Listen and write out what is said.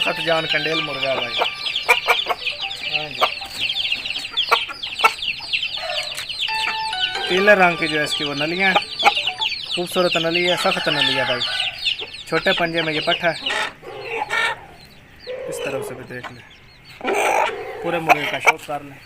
सख्त जान कंडेल मुर्गा है भाई। हाँ जी, पीले रंग की जो है इसकी वो नलियाँ, खूबसूरत नली है, सख्त नली है भाई। छोटे पंजे में ये पट्ठा है, इस तरफ से भी देख लें, पूरे मुर्गे का शौक कर लें।